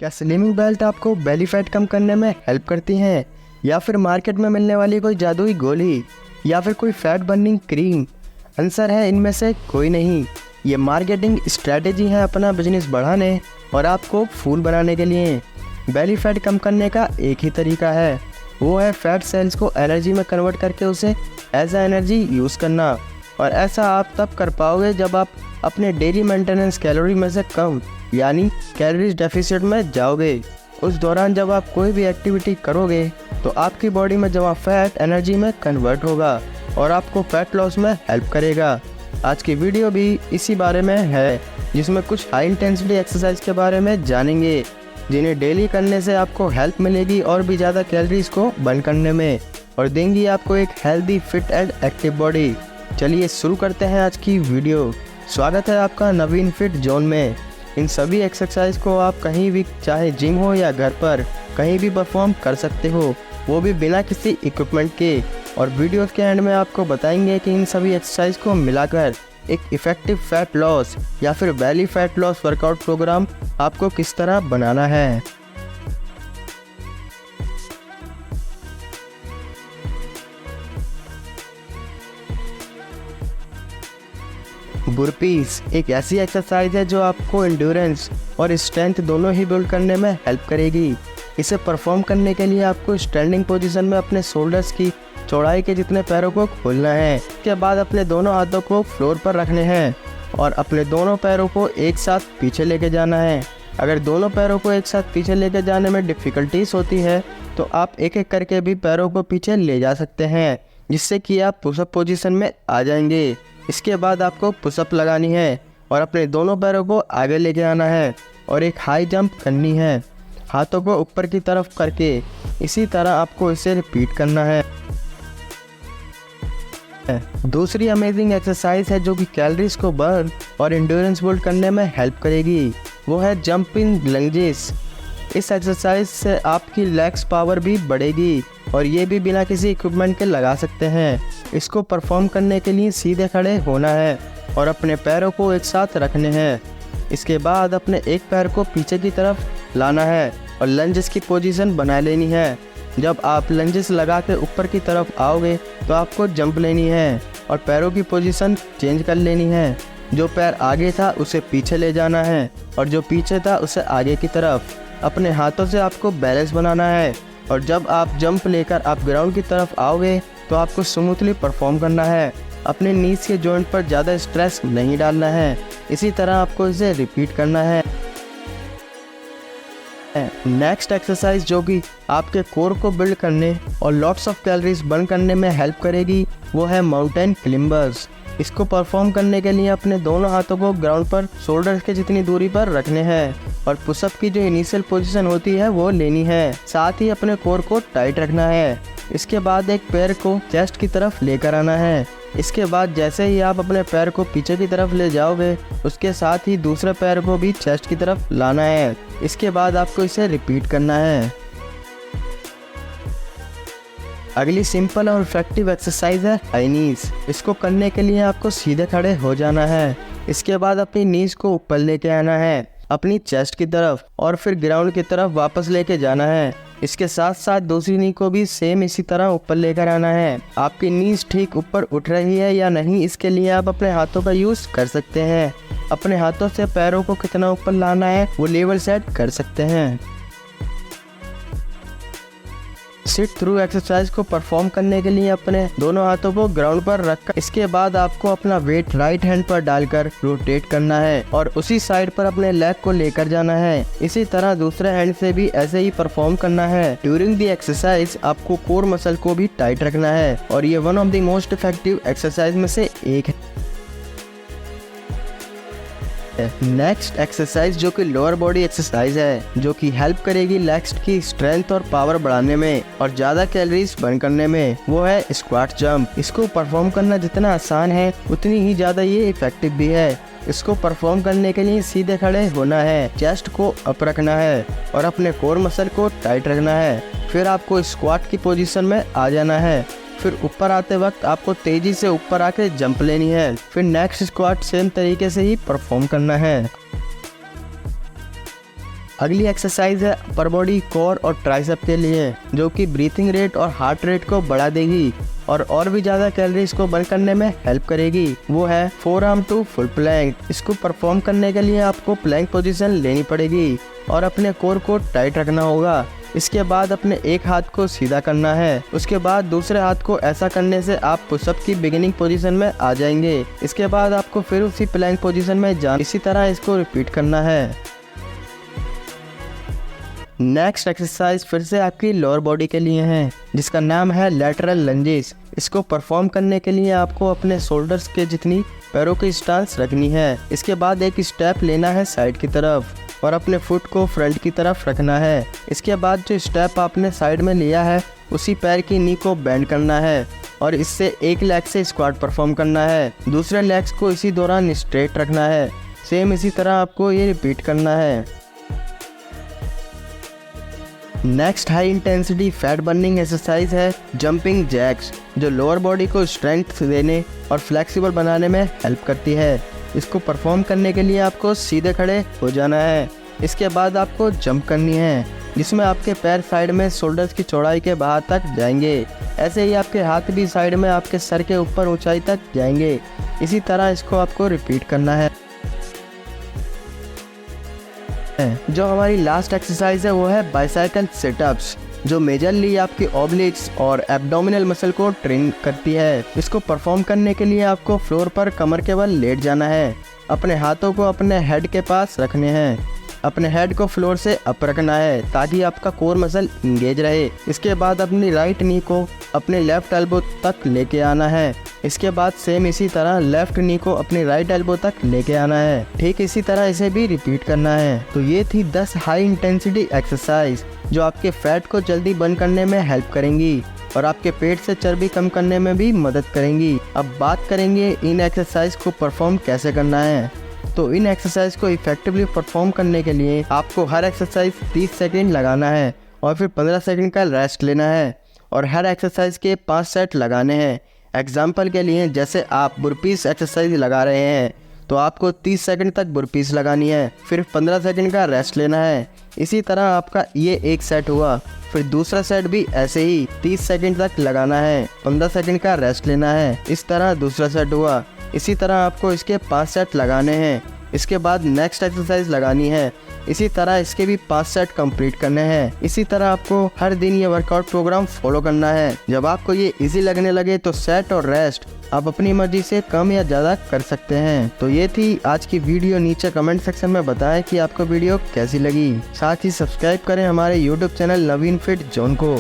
क्या slimming belt आपको belly fat कम करने में हेल्प करती हैं, या फिर मार्केट में मिलने वाली कोई जादुई गोली, या फिर कोई फैट बर्निंग क्रीम? आंसर है इनमें से कोई नहीं। ये मार्केटिंग स्ट्रैटेजी है अपना बिजनेस बढ़ाने और आपको फूल बनाने के लिए। बेली फैट कम करने का एक ही तरीका है, वो है फैट सेल्स को एनर्जी में कन्वर्ट करके उसे एज आ एनर्जी यूज़ करना। और ऐसा आप तब कर पाओगे जब आप अपने डेली मेंटेनेंस कैलोरी में से कम यानी कैलोरीज डेफिसिट में जाओगे। उस दौरान जब आप कोई भी एक्टिविटी करोगे तो आपकी बॉडी में जमा फैट एनर्जी में कन्वर्ट होगा और आपको फैट लॉस में हेल्प करेगा। आज की वीडियो भी इसी बारे में है, जिसमें कुछ हाई इंटेंसिटी एक्सरसाइज के बारे में जानेंगे जिन्हें डेली करने से आपको हेल्प मिलेगी और भी ज़्यादा कैलोरीज को बर्न करने में, और देंगी आपको एक healthy fit and active body. चलिए शुरू करते हैं आज की वीडियो। स्वागत है आपका नवीन फिट जोन में। इन सभी एक्सरसाइज को आप कहीं भी, चाहे जिम हो या घर पर, कहीं भी परफॉर्म कर सकते हो, वो भी बिना किसी इक्विपमेंट के। और वीडियो के एंड में आपको बताएंगे कि इन सभी एक्सरसाइज को मिलाकर एक इफ़ेक्टिव फैट लॉस या फिर belly fat loss workout program आपको किस तरह बनाना है। बुरपीस एक ऐसी एक्सरसाइज है जो आपको एंड्योरेंस और स्ट्रेंथ दोनों ही बिल्ड करने में हेल्प करेगी। इसे परफॉर्म करने के लिए आपको स्टैंडिंग पोजीशन में अपने शोल्डर्स की चौड़ाई के जितने पैरों को खोलना है। इसके बाद अपने दोनों हाथों को फ्लोर पर रखने हैं और अपने दोनों पैरों को एक साथ पीछे लेके जाना है। अगर दोनों पैरों को एक साथ पीछे लेके जाने में डिफ़िकल्टीज होती है तो आप एक एक करके भी पैरों को पीछे ले जा सकते हैं, जिससे कि आप पुशअप पोजीशन में आ जाएंगे। इसके बाद आपको पुशअप लगानी है और अपने दोनों पैरों को आगे लेके आना है और एक हाई जंप करनी है, हाथों को ऊपर की तरफ करके। इसी तरह आपको इसे रिपीट करना है। दूसरी अमेजिंग एक्सरसाइज है जो कि कैलोरीज को बर्न और एंड्योरेंस बिल्ड करने में हेल्प करेगी, वो है जंपिंग लंजेस। इस एक्सरसाइज से आपकी लेग्स पावर भी बढ़ेगी और ये भी बिना किसी इक्विपमेंट के लगा सकते हैं। इसको परफॉर्म करने के लिए सीधे खड़े होना है और अपने पैरों को एक साथ रखने हैं। इसके बाद अपने एक पैर को पीछे की तरफ लाना है और लंजेस की पोजीशन बना लेनी है। जब आप लंजेस लगा के ऊपर की तरफ आओगे तो आपको जंप लेनी है और पैरों की पोजीशन चेंज कर लेनी है। जो पैर आगे था उसे पीछे ले जाना है और जो पीछे था उसे आगे की तरफ। अपने हाथों से आपको बैलेंस बनाना है और जब आप जंप लेकर आप ग्राउंड की तरफ आओगे तो आपको स्मूथली परफॉर्म करना है। अपने नीज के जॉइंट पर ज़्यादा स्ट्रेस नहीं डालना है। इसी तरह आपको इसे रिपीट करना है। नेक्स्ट एक्सरसाइज जो कि आपके कोर को बिल्ड करने और लॉट्स ऑफ कैलोरीज बर्न करने में हेल्प करेगी, वो है माउंटेन क्लिम्बर्स। इसको परफॉर्म करने के लिए अपने दोनों हाथों को ग्राउंड पर शोल्डर के जितनी दूरी पर रखने हैं और पुशअप की जो इनिशियल पोजीशन होती है वो लेनी है। साथ ही अपने कोर को टाइट रखना है। इसके बाद एक पैर को चेस्ट की तरफ लेकर आना है। इसके बाद जैसे ही आप अपने पैर को पीछे की तरफ ले जाओगे, उसके साथ ही दूसरे पैर को भी चेस्ट की तरफ लाना है। इसके बाद आपको इसे रिपीट करना है। अगली सिंपल और इफेक्टिव एक्सरसाइज है हाई नीज। इसको करने के लिए आपको सीधे खड़े हो जाना है। इसके बाद अपनी नीज को ऊपर लेके आना है अपनी चेस्ट की तरफ और फिर ग्राउंड की तरफ वापस लेके जाना है। इसके साथ साथ दूसरी नी को भी सेम इसी तरह ऊपर लेकर आना है। आपकी नीज ठीक ऊपर उठ रही है या नहीं, इसके लिए आप अपने हाथों का यूज़ कर सकते हैं। अपने हाथों से पैरों को कितना ऊपर लाना है वो लेवल सेट कर सकते हैं। सिट थ्रू एक्सरसाइज को परफॉर्म करने के लिए अपने दोनों हाथों को ग्राउंड पर रखकर इसके बाद आपको अपना वेट राइट हैंड पर डालकर रोटेट करना है और उसी साइड पर अपने लेग को लेकर जाना है। इसी तरह दूसरे हैंड से भी ऐसे ही परफॉर्म करना है। ड्यूरिंग द एक्सरसाइज आपको कोर मसल को भी टाइट रखना है और ये one of the most effective exercise में से एक है। नेक्स्ट एक्सरसाइज जो कि लोअर बॉडी एक्सरसाइज है, जो कि हेल्प करेगी लेग्स की स्ट्रेंथ और पावर बढ़ाने में और ज़्यादा कैलोरीज बर्न करने में, वो है स्क्वाट जंप। इसको परफॉर्म करना जितना आसान है उतनी ही ज़्यादा ये इफेक्टिव भी है। इसको परफॉर्म करने के लिए सीधे खड़े होना है, चेस्ट को अप रखना है और अपने कोर मसल को टाइट रखना है। फिर आपको स्क्वाट की पोजीशन में आ जाना है। फिर ऊपर आते वक्त आपको तेजी से ऊपर आके जंप लेनी है। फिर नेक्स्ट स्क्वाट सेम तरीके से ही परफॉर्म करना है। अगली एक्सरसाइज है अपर बॉडी, कोर और ट्राइसेप के लिए, जो कि ब्रीथिंग रेट और हार्ट रेट को बढ़ा देगी और भी ज़्यादा कैलोरीज को बर्न करने में हेल्प करेगी। वो है forearm to full plank. इसको परफॉर्म करने के लिए आपको प्लैंक पोजीशन लेनी पड़ेगी और अपने कोर को टाइट रखना होगा। इसके बाद अपने एक हाथ को सीधा करना है, उसके बाद दूसरे हाथ को ऐसा करने से आप पुशअप की बिगिनिंग पोजीशन में आ जाएंगे। इसके बाद आपको फिर उसी प्लैंक पोजीशन में जाना, इसी तरह इसको रिपीट करना है। नेक्स्ट एक्सरसाइज फिर से आपकी लोअर बॉडी के लिए है, जिसका नाम है लैटरल लंजेस। इसको परफॉर्म करने के लिए आपको अपने शोल्डर्स के जितनी पैरों की स्टांस रखनी है। इसके बाद एक स्टेप लेना है साइड की तरफ और अपने फुट को फ्रंट की तरफ रखना है। इसके बाद जो स्टेप आपने साइड में लिया है उसी पैर की नी को बेंड करना है और इससे एक लेग से स्क्वाट परफॉर्म करना है। दूसरे लेग्स को इसी दौरान स्ट्रेट रखना है। सेम इसी तरह आपको ये रिपीट करना है। Next high intensity fat burning exercise है जंपिंग जैक्स, जो लोअर बॉडी को स्ट्रेंथ देने और फ्लेक्सिबल बनाने में हेल्प करती है। इसको परफॉर्म करने के लिए आपको सीधे खड़े हो जाना है। इसके बाद आपको जंप करनी है, जिसमें आपके पैर साइड में शोल्डर्स की चौड़ाई के बाहर तक जाएंगे। ऐसे ही आपके हाथ भी साइड में आपके सर के ऊपर ऊंचाई तक जाएंगे। इसी तरह इसको आपको रिपीट करना है। जो हमारी लास्ट एक्सरसाइज है वो है बाइसाइकिल सिटअप्स, जो मेजरली आपकी ऑब्लिक्स और एब्डोमिनल मसल को ट्रेन करती है। इसको परफॉर्म करने के लिए आपको फ्लोर पर कमर के बल लेट जाना है। अपने हाथों को अपने हेड के पास रखने हैं। अपने हेड को फ्लोर से अप रखना है ताकि आपका कोर मसल इंगेज रहे। इसके बाद अपनी राइट नी को अपने लेफ्ट एल्बो तक लेके आना है। इसके बाद सेम इसी तरह लेफ्ट नी को अपनी राइट एल्बो तक लेके आना है। ठीक इसी तरह इसे भी रिपीट करना है। तो ये थी 10 हाई इंटेंसिटी एक्सरसाइज जो आपके फैट को जल्दी बर्न करने में हेल्प करेंगी और आपके पेट से चर्बी कम करने में भी मदद करेंगी। अब बात करेंगे इन एक्सरसाइज को परफॉर्म कैसे करना है। तो इन एक्सरसाइज को इफेक्टिवली परफॉर्म करने के लिए आपको हर एक्सरसाइज 30 सेकंड लगाना है और फिर 15 सेकंड का रेस्ट लेना है और हर एक्सरसाइज के 5 सेट लगाने हैं। एग्जाम्पल के लिए जैसे आप बुरपीस एक्सरसाइज लगा रहे हैं तो आपको 30 सेकंड तक बुरपीस लगानी है, फिर 15 सेकंड का रेस्ट लेना है। इसी तरह आपका ये एक सेट हुआ, फिर दूसरा सेट भी ऐसे ही 30 सेकंड तक लगाना है, 15 सेकंड का रेस्ट लेना है। इस तरह दूसरा सेट हुआ। इसी तरह आपको इसके 5 सेट लगाने हैं। इसके बाद नेक्स्ट एक्सरसाइज लगानी है। इसी तरह इसके भी 5 सेट कंप्लीट करने हैं। इसी तरह आपको हर दिन ये वर्कआउट प्रोग्राम फॉलो करना है। जब आपको ये इजी लगने लगे तो सेट और रेस्ट आप अपनी मर्जी से कम या ज़्यादा कर सकते हैं। तो ये थी आज की वीडियो। नीचे कमेंट सेक्शन में बताएं कि आपको वीडियो कैसी लगी। साथ ही सब्सक्राइब करें हमारे यूट्यूब चैनल नवीन फिट जोन को।